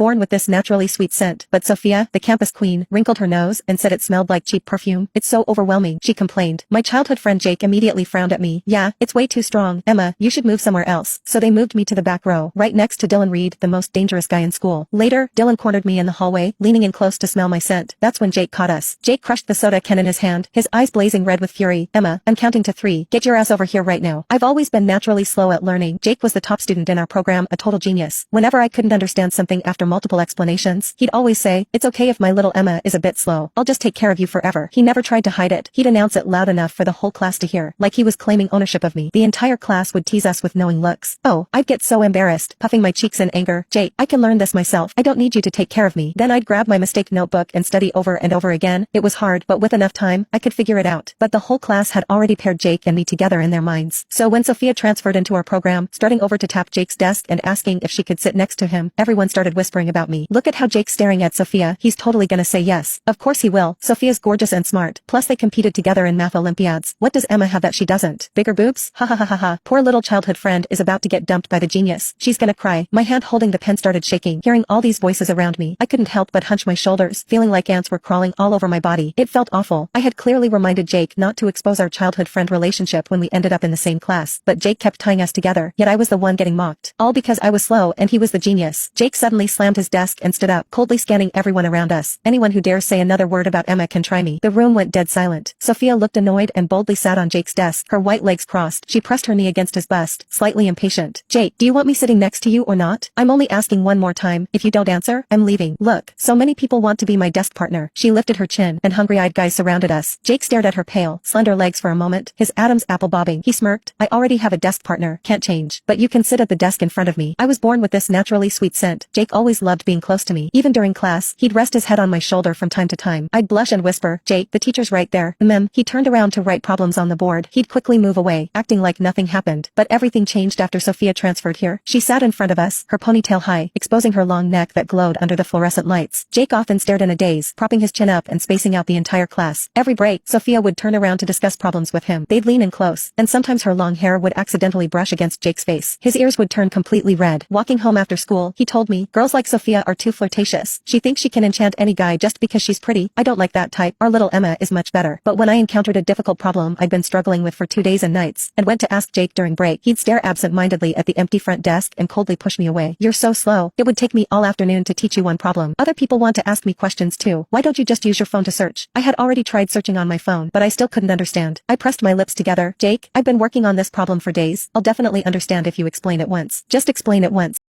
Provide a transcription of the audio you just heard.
born with this naturally sweet scent, but Sophia, the campus queen, wrinkled her nose and said it smelled like cheap perfume. It's so overwhelming, she complained. My childhood friend Jake immediately frowned at me. Yeah, it's way too strong. Emma, you should move somewhere else. So they moved me to the back row, right next to Dylan Reed, the most dangerous guy in school. Later, Dylan cornered me in the hallway, leaning in close to smell my scent. That's when Jake caught us. Jake crushed the soda can in his hand, his eyes blazing red with fury. Emma, I'm counting to 3. Get your ass over here right now. I've always been naturally slow at learning. Jake was the top student in our program, a total genius. Whenever I couldn't understand something after multiple explanations, he'd always say, it's okay if my little Emma is a bit slow. I'll just take care of you forever. He never tried to hide it. He'd announce it loud enough for the whole class to hear, like he was claiming ownership of me. The entire class would tease us with knowing looks. Oh, I'd get so embarrassed, puffing my cheeks in anger. Jake, I can learn this myself. I don't need you to take care of me. Then I'd grab my mistake notebook and study over and over again. It was hard, but with enough time, I could figure it out. But the whole class had already paired Jake and me together in their minds. So when Sophia transferred into our program, strutting over to tap Jake's desk and asking if she could sit next to him, everyone started whispering about me. Look at how Jake's staring at Sophia. He's totally gonna say yes. Of course he will. Sophia's gorgeous and smart. Plus they competed together in math Olympiads. What does Emma have that she doesn't? Bigger boobs? Ha ha ha ha ha. Poor little childhood friend is about to get dumped by the genius. She's gonna cry. My hand holding the pen started shaking. Hearing all these voices around me, I couldn't help but hunch my shoulders, feeling like ants were crawling all over my body. It felt awful. I had clearly reminded Jake not to expose our childhood friend relationship when we ended up in the same class, but Jake kept tying us together, yet I was the one getting mocked. All because I was slow and he was the genius. Jake suddenly slammed his desk and stood up, coldly scanning everyone around us. Anyone who dares say another word about Emma can try me. The room went dead silent. Sophia looked annoyed and boldly sat on Jake's desk, her white legs crossed. She pressed her knee against his bust, slightly impatient. Jake, do you want me sitting next to you or not? I'm only asking one more time. If you don't answer, I'm leaving. Look, so many people want to be my desk partner. She lifted her chin, and hungry-eyed guys surrounded us. Jake stared at her pale, slender legs for a moment, his Adam's apple bobbing. He smirked. I already have a desk partner. Can't change. But you can sit at the desk in front of me. I was born with this naturally sweet scent. Jake always loved being close to me. Even during class, he'd rest his head on my shoulder from time to time. I'd blush and whisper, Jake, the teacher's right there. He turned around to write problems on the board. He'd quickly move away, acting like nothing happened. But everything changed after Sophia transferred here. She sat in front of us, her ponytail high, exposing her long neck that glowed under the fluorescent lights. Jake often stared in a daze, propping his chin up and spacing out the entire class. Every break, Sophia would turn around to discuss problems with him. They'd lean in close, and sometimes her long hair would accidentally brush against Jake's face. His ears would turn completely red. Walking home after school, he told me, girls like Sophia are too flirtatious. She thinks she can enchant any guy just because she's pretty. I don't like that type. Our little Emma is much better. But when I encountered a difficult problem I'd been struggling with for 2 days and nights, and went to ask Jake during break, he'd stare absent-mindedly at the empty front desk and coldly push me away. You're so slow. It would take me all afternoon to teach you one problem. Other people want to ask me questions too. Why don't you just use your phone to search? I had already tried searching on my phone, but I still couldn't understand. I pressed my lips together. Jake, I've been working on this problem for days. I'll definitely understand if you explain it once. Just explain it once.